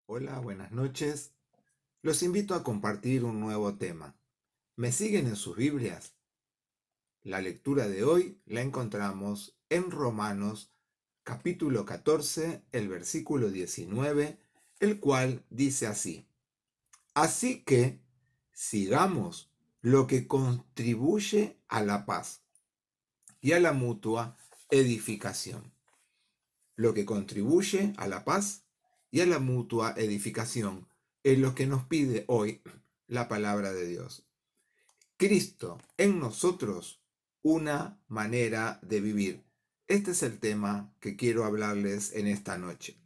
Hola, buenas noches. Los invito a compartir un nuevo tema. ¿Me siguen en sus Biblias? La lectura de hoy la encontramos en Romanos capítulo 14, el versículo 19, el cual dice así: Así que sigamos lo que contribuye a la paz y a la mutua edificación. Lo que contribuye a la paz y a la mutua edificación es lo que nos pide hoy la palabra de Dios. Cristo en nosotros, una manera de vivir. Este es el tema que quiero hablarles en esta noche.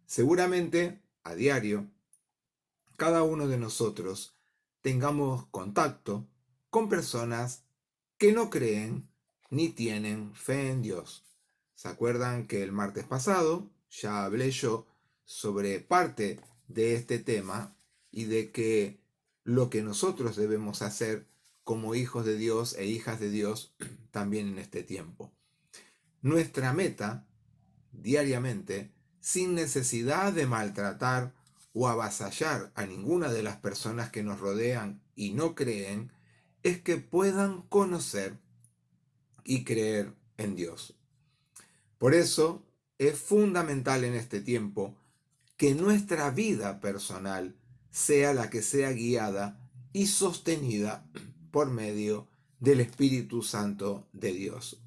Seguramente, a diario, cada uno de nosotros tengamos contacto con personas que no creen ni tienen fe en Dios. ¿Se acuerdan que el martes pasado ya hablé yo sobre parte de este tema y de que lo que nosotros debemos hacer como hijos de Dios e hijas de Dios también en este tiempo? Nuestra meta diariamente, sin necesidad de maltratar o avasallar a ninguna de las personas que nos rodean y no creen, es que puedan conocer y creer en Dios. Por eso es fundamental en este tiempo que nuestra vida personal sea la que sea guiada y sostenida por medio del Espíritu Santo de Dios.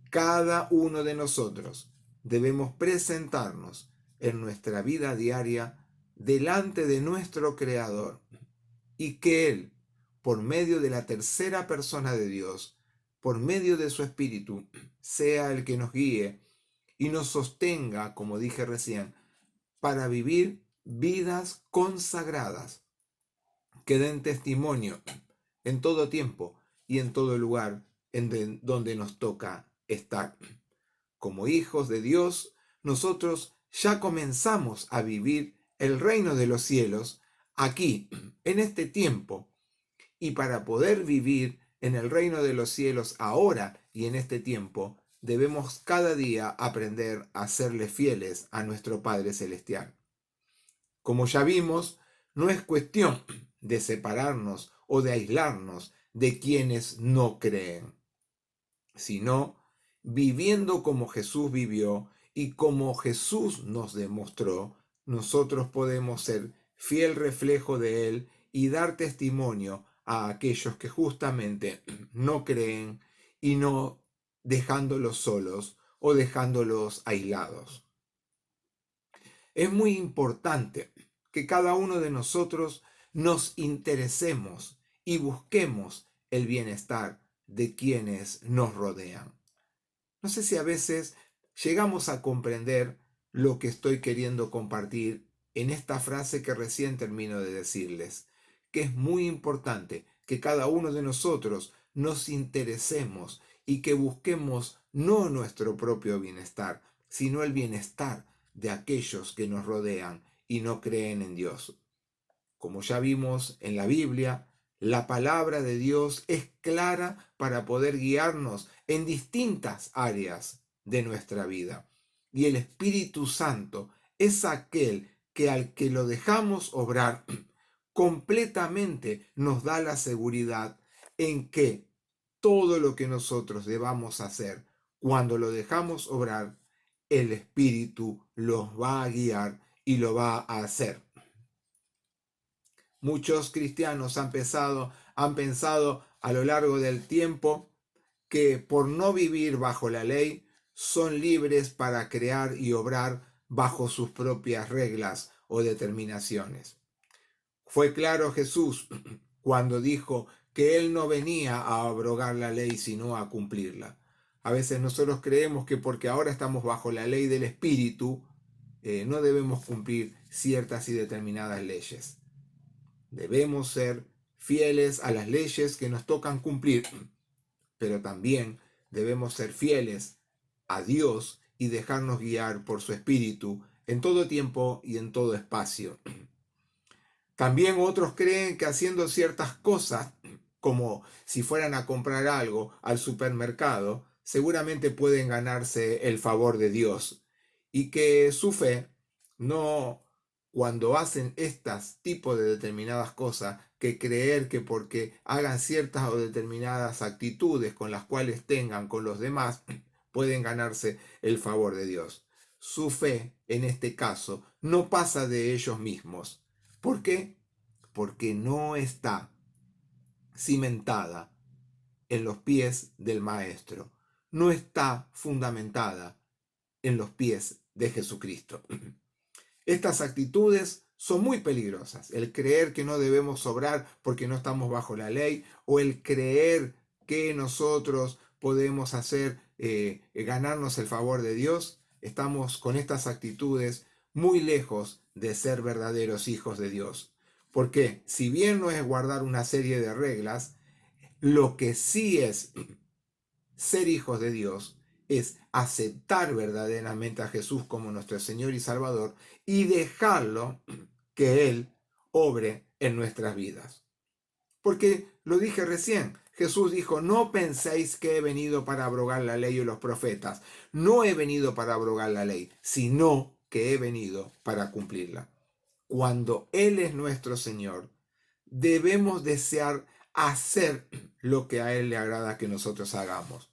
Cada uno de nosotros debemos presentarnos en nuestra vida diaria delante de nuestro Creador y que Él, por medio de la tercera persona de Dios, por medio de su Espíritu, sea el que nos guíe y nos sostenga, como dije recién, para vivir vidas consagradas que den testimonio en todo tiempo y en todo lugar en donde nos toca estar. Como hijos de Dios, nosotros ya comenzamos a vivir el reino de los cielos aquí, en este tiempo. Y para poder vivir en el reino de los cielos ahora y en este tiempo, debemos cada día aprender a serle fieles a nuestro Padre Celestial. Como ya vimos, no es cuestión de separarnos o de aislarnos de quienes no creen, sino viviendo como Jesús vivió y como Jesús nos demostró, nosotros podemos ser fiel reflejo de Él y dar testimonio a aquellos que justamente no creen y no dejándolos solos o dejándolos aislados. Es muy importante que cada uno de nosotros nos interesemos y busquemos el bienestar de quienes nos rodean. No sé si a veces llegamos a comprender lo que estoy queriendo compartir en esta frase que recién termino de decirles, que es muy importante que cada uno de nosotros nos interesemos y que busquemos no nuestro propio bienestar, sino el bienestar de aquellos que nos rodean y no creen en Dios. Como ya vimos en la Biblia, la palabra de Dios es clara para poder guiarnos en distintas áreas de nuestra vida. Y el Espíritu Santo es aquel que al que lo dejamos obrar completamente nos da la seguridad en que todo lo que nosotros debamos hacer cuando lo dejamos obrar, el Espíritu los va a guiar y lo va a hacer. Muchos cristianos han pensado a lo largo del tiempo que por no vivir bajo la ley son libres para crear y obrar bajo sus propias reglas o determinaciones. Fue claro Jesús cuando dijo que Él no venía a abrogar la ley sino a cumplirla. A veces nosotros creemos que porque ahora estamos bajo la ley del Espíritu, no debemos cumplir ciertas y determinadas leyes. Debemos ser fieles a las leyes que nos tocan cumplir, pero también debemos ser fieles a Dios y dejarnos guiar por su Espíritu en todo tiempo y en todo espacio. También otros creen que haciendo ciertas cosas, como si fueran a comprar algo al supermercado, seguramente pueden ganarse el favor de Dios y que su fe no cuando hacen estas tipos de determinadas cosas, que creer que porque hagan ciertas o determinadas actitudes con las cuales tengan con los demás, pueden ganarse el favor de Dios. Su fe, en este caso, no pasa de ellos mismos. ¿Por qué? Porque no está cimentada en los pies del Maestro, no está fundamentada en los pies de Jesucristo. Estas actitudes son muy peligrosas. El creer que no debemos obrar porque no estamos bajo la ley, o el creer que nosotros podemos hacer ganarnos el favor de Dios. Estamos con estas actitudes muy lejos de ser verdaderos hijos de Dios. Porque si bien no es guardar una serie de reglas, lo que sí es ser hijos de Dios es aceptar verdaderamente a Jesús como nuestro Señor y Salvador y dejarlo que Él obre en nuestras vidas. Porque lo dije recién, Jesús dijo, no penséis que he venido para abrogar la ley y los profetas. No he venido para abrogar la ley, sino que he venido para cumplirla. Cuando Él es nuestro Señor, debemos desear hacer lo que a Él le agrada que nosotros hagamos.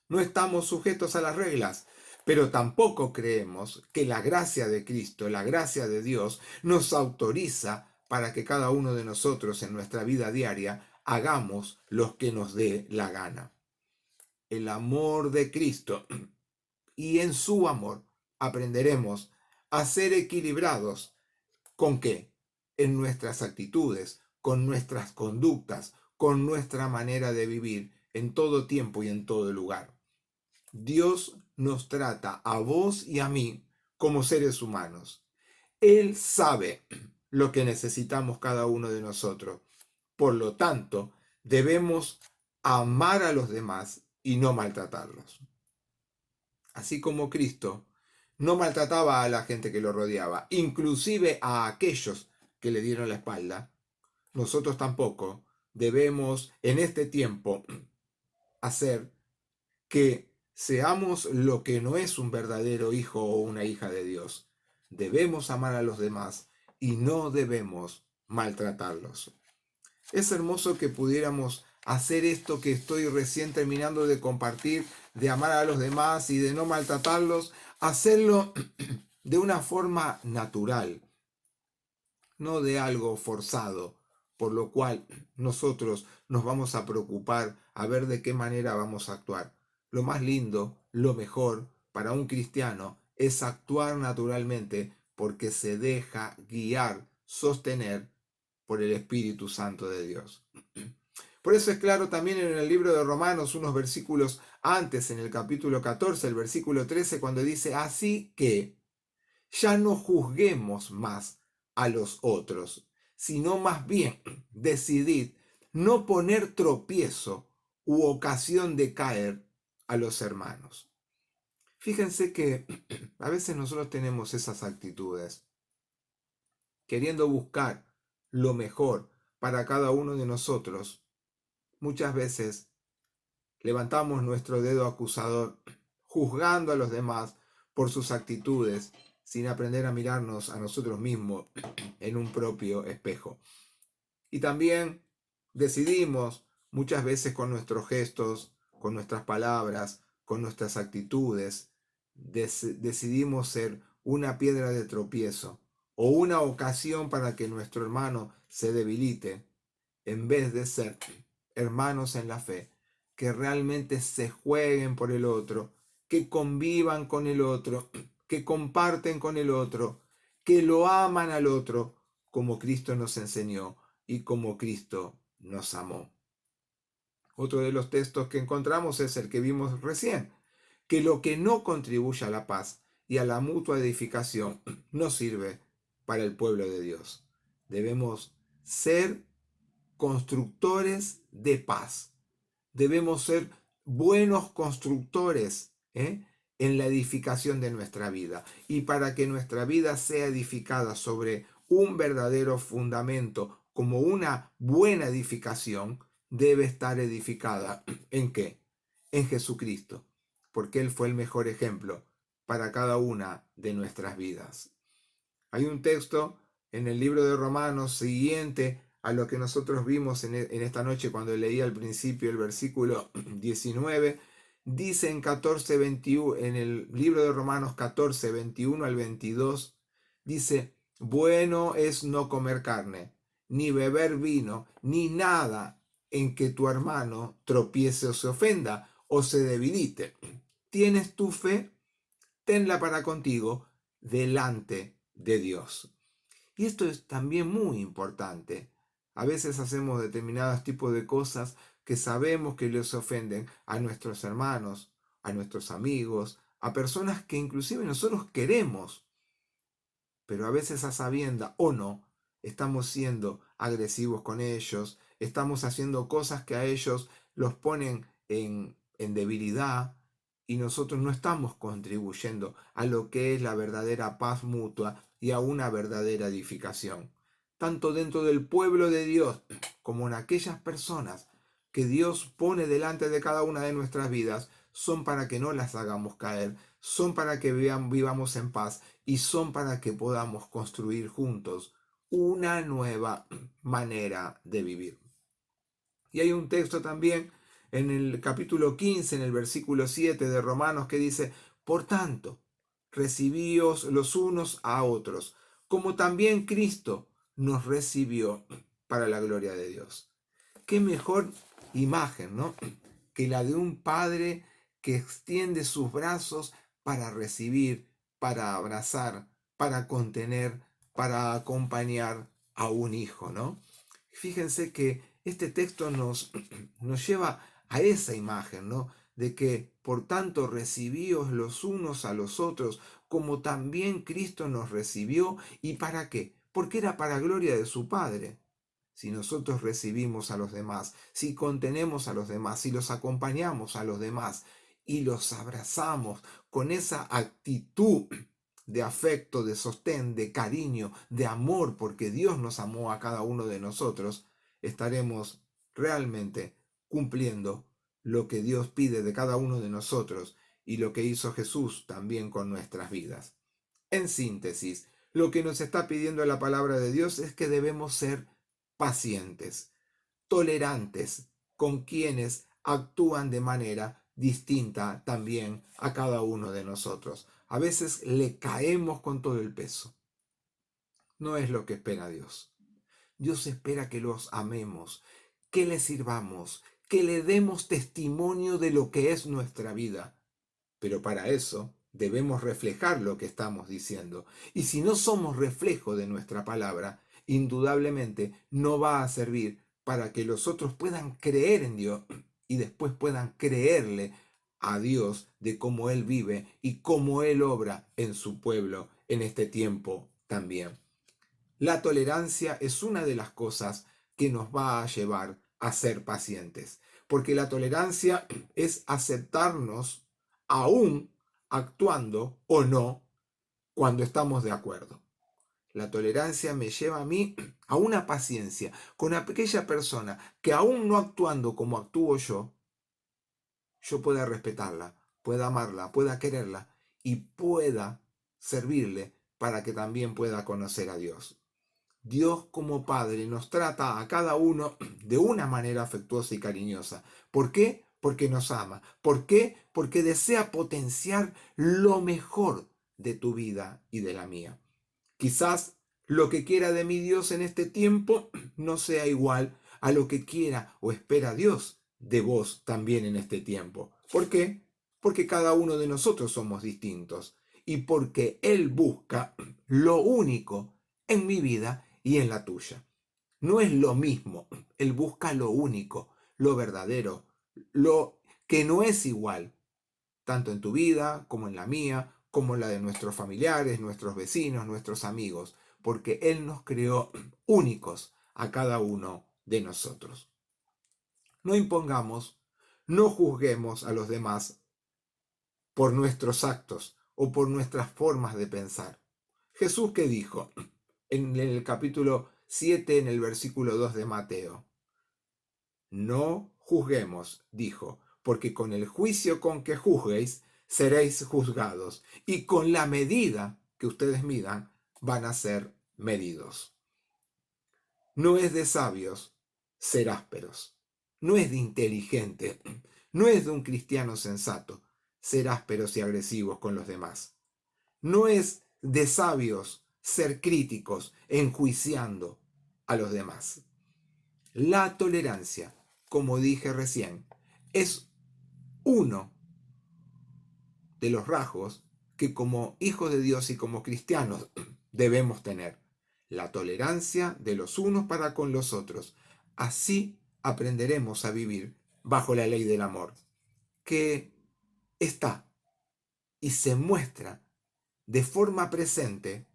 No estamos sujetos a las reglas, pero tampoco creemos que la gracia de Cristo, la gracia de Dios, nos autoriza para que cada uno de nosotros en nuestra vida diaria hagamos lo que nos dé la gana. El amor de Cristo, y en su amor aprenderemos a ser equilibrados. ¿Con qué? En nuestras actitudes, con nuestras conductas, con nuestra manera de vivir en todo tiempo y en todo lugar. Dios nos trata a vos y a mí como seres humanos. Él sabe lo que necesitamos cada uno de nosotros. Por lo tanto, debemos amar a los demás y no maltratarlos. Así como Cristo no maltrataba a la gente que lo rodeaba, inclusive a aquellos que le dieron la espalda, nosotros tampoco debemos en este tiempo hacer que seamos lo que no es un verdadero hijo o una hija de Dios. Debemos amar a los demás y no debemos maltratarlos. Es hermoso que pudiéramos hacer esto que estoy recién terminando de compartir, de amar a los demás y de no maltratarlos, hacerlo de una forma natural, no de algo forzado, por lo cual nosotros nos vamos a preocupar a ver de qué manera vamos a actuar. Lo más lindo, lo mejor para un cristiano es actuar naturalmente porque se deja guiar, sostener por el Espíritu Santo de Dios. Por eso es claro también en el libro de Romanos, unos versículos antes, en el capítulo 14, el versículo 13, cuando dice, así que ya no juzguemos más a los otros, sino más bien decidid no poner tropiezo u ocasión de caer a los hermanos. Fíjense que a veces nosotros tenemos esas actitudes, queriendo buscar lo mejor para cada uno de nosotros. Muchas veces levantamos nuestro dedo acusador, juzgando a los demás por sus actitudes, sin aprender a mirarnos a nosotros mismos en un propio espejo. Y también decidimos muchas veces con nuestros gestos, con nuestras palabras, con nuestras actitudes, decidimos ser una piedra de tropiezo o una ocasión para que nuestro hermano se debilite, en vez de ser hermanos en la fe, que realmente se jueguen por el otro, que convivan con el otro, que comparten con el otro, que lo aman al otro como Cristo nos enseñó y como Cristo nos amó. Otro de los textos que encontramos es el que vimos recién, que lo que no contribuye a la paz y a la mutua edificación no sirve para el pueblo de Dios. Debemos ser constructores de paz. Debemos ser buenos constructores en la edificación de nuestra vida. Y para que nuestra vida sea edificada sobre un verdadero fundamento, como una buena edificación, debe estar edificada ¿en qué? En Jesucristo, porque Él fue el mejor ejemplo para cada una de nuestras vidas. Hay un texto en el libro de Romanos siguiente a lo que nosotros vimos en esta noche cuando leí al principio el versículo 19. Dice en 14:21, en el libro de Romanos 14:21 al 22, dice, bueno es no comer carne, ni beber vino, ni nada en que tu hermano tropiece o se ofenda o se debilite. ¿Tienes tu fe? Tenla para contigo delante de Dios. Y esto es también muy importante. A veces hacemos determinados tipos de cosas que sabemos que les ofenden a nuestros hermanos, a nuestros amigos, a personas que inclusive nosotros queremos, pero a veces a sabienda o no, estamos siendo agresivos con ellos, estamos haciendo cosas que a ellos los ponen en debilidad y nosotros no estamos contribuyendo a lo que es la verdadera paz mutua y a una verdadera edificación, tanto dentro del pueblo de Dios como en aquellas personas que Dios pone delante de cada una de nuestras vidas, son para que no las hagamos caer, son para que vivamos en paz y son para que podamos construir juntos una nueva manera de vivir. Y hay un texto también en el capítulo 15, en el versículo 7 de Romanos, que dice, por tanto, recibíos los unos a otros, como también Cristo nos recibió para la gloria de Dios. Qué mejor imagen, ¿no? Que la de un padre que extiende sus brazos para recibir, para abrazar, para contener, para acompañar a un hijo, ¿no? Fíjense que este texto nos lleva a esa imagen, ¿no? De que, por tanto, recibíos los unos a los otros, como también Cristo nos recibió. ¿Y para qué? Porque era para gloria de su Padre. Si nosotros recibimos a los demás, si contenemos a los demás, si los acompañamos a los demás y los abrazamos con esa actitud de afecto, de sostén, de cariño, de amor, porque Dios nos amó a cada uno de nosotros, estaremos realmente cumpliendo lo que Dios pide de cada uno de nosotros y lo que hizo Jesús también con nuestras vidas. En síntesis, lo que nos está pidiendo la palabra de Dios es que debemos ser pacientes, tolerantes con quienes actúan de manera distinta también a cada uno de nosotros. A veces le caemos con todo el peso. No es lo que espera Dios. Dios espera que los amemos, que le sirvamos, que le demos testimonio de lo que es nuestra vida. Pero para eso debemos reflejar lo que estamos diciendo. Y si no somos reflejo de nuestra palabra, indudablemente no va a servir para que los otros puedan creer en Dios y después puedan creerle a Dios de cómo Él vive y cómo Él obra en su pueblo en este tiempo también. La tolerancia es una de las cosas que nos va a llevar a ser pacientes, porque la tolerancia es aceptarnos aún actuando o no cuando estamos de acuerdo. La tolerancia me lleva a mí a una paciencia con aquella persona que aún no actuando como actúo yo pueda respetarla, pueda amarla, pueda quererla y pueda servirle para que también pueda conocer a Dios. Dios como Padre nos trata a cada uno de una manera afectuosa y cariñosa. ¿Por qué? Porque nos ama. ¿Por qué? Porque desea potenciar lo mejor de tu vida y de la mía. Quizás lo que quiera de mi Dios en este tiempo no sea igual a lo que quiera o espera Dios de vos también en este tiempo. ¿Por qué? Porque cada uno de nosotros somos distintos y porque Él busca lo único en mi vida y en la tuya. No es lo mismo, Él busca lo único, lo verdadero, lo que no es igual, tanto en tu vida como en la mía, como en la de nuestros familiares, nuestros vecinos, nuestros amigos, porque Él nos creó únicos a cada uno de nosotros. No impongamos, no juzguemos a los demás por nuestros actos o por nuestras formas de pensar. Jesús, ¿qué dijo? En el capítulo 7, en el versículo 2 de Mateo. No juzguemos, dijo, porque con el juicio con que juzguéis, seréis juzgados, y con la medida que ustedes midan, van a ser medidos. No es de sabios ser ásperos, no es de inteligente, no es de un cristiano sensato ser ásperos y agresivos con los demás. No es de sabios ser críticos, enjuiciando a los demás. La tolerancia, como dije recién, es uno de los rasgos que como hijos de Dios y como cristianos debemos tener. La tolerancia de los unos para con los otros. Así aprenderemos a vivir bajo la ley del amor, que está y se muestra de forma presente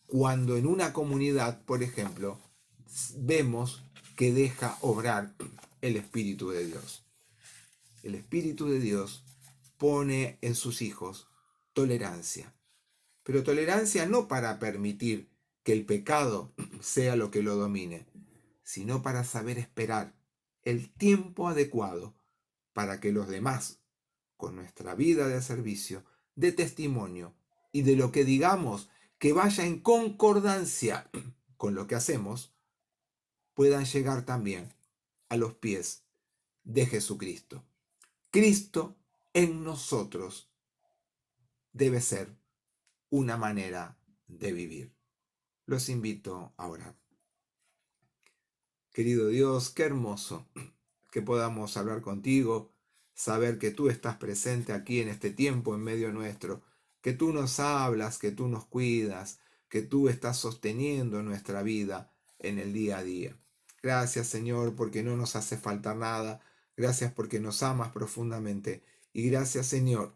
cuando en una comunidad, por ejemplo, vemos que deja obrar el Espíritu de Dios. El Espíritu de Dios pone en sus hijos tolerancia, pero tolerancia no para permitir que el pecado sea lo que lo domine, sino para saber esperar el tiempo adecuado para que los demás, con nuestra vida de servicio, de testimonio y de lo que digamos que vaya en concordancia con lo que hacemos, puedan llegar también a los pies de Jesucristo. Cristo en nosotros debe ser una manera de vivir. Los invito a orar. Querido Dios, qué hermoso que podamos hablar contigo, saber que tú estás presente aquí en este tiempo en medio nuestro, que tú nos hablas, que tú nos cuidas, que tú estás sosteniendo nuestra vida en el día a día. Gracias, Señor, porque no nos hace falta nada. Gracias porque nos amas profundamente. Y gracias, Señor,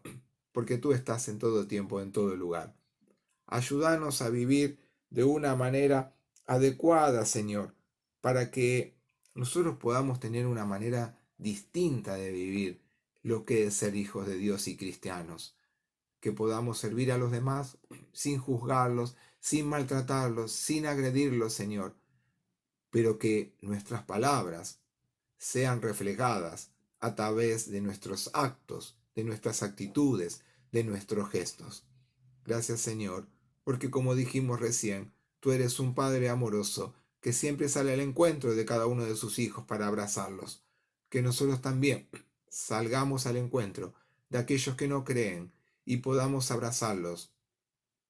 porque tú estás en todo tiempo, en todo lugar. Ayúdanos a vivir de una manera adecuada, Señor, para que nosotros podamos tener una manera distinta de vivir lo que es ser hijos de Dios y cristianos. Que podamos servir a los demás sin juzgarlos, sin maltratarlos, sin agredirlos, Señor, pero que nuestras palabras sean reflejadas a través de nuestros actos, de nuestras actitudes, de nuestros gestos. Gracias, Señor, porque como dijimos recién, tú eres un Padre amoroso que siempre sale al encuentro de cada uno de sus hijos para abrazarlos. Que nosotros también salgamos al encuentro de aquellos que no creen y podamos abrazarlos,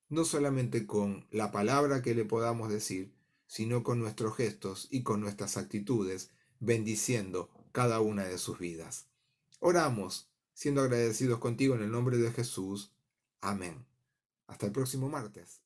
no solamente con la palabra que le podamos decir, sino con nuestros gestos y con nuestras actitudes, bendiciendo cada una de sus vidas. Oramos, siendo agradecidos contigo en el nombre de Jesús. Amén. Hasta el próximo martes.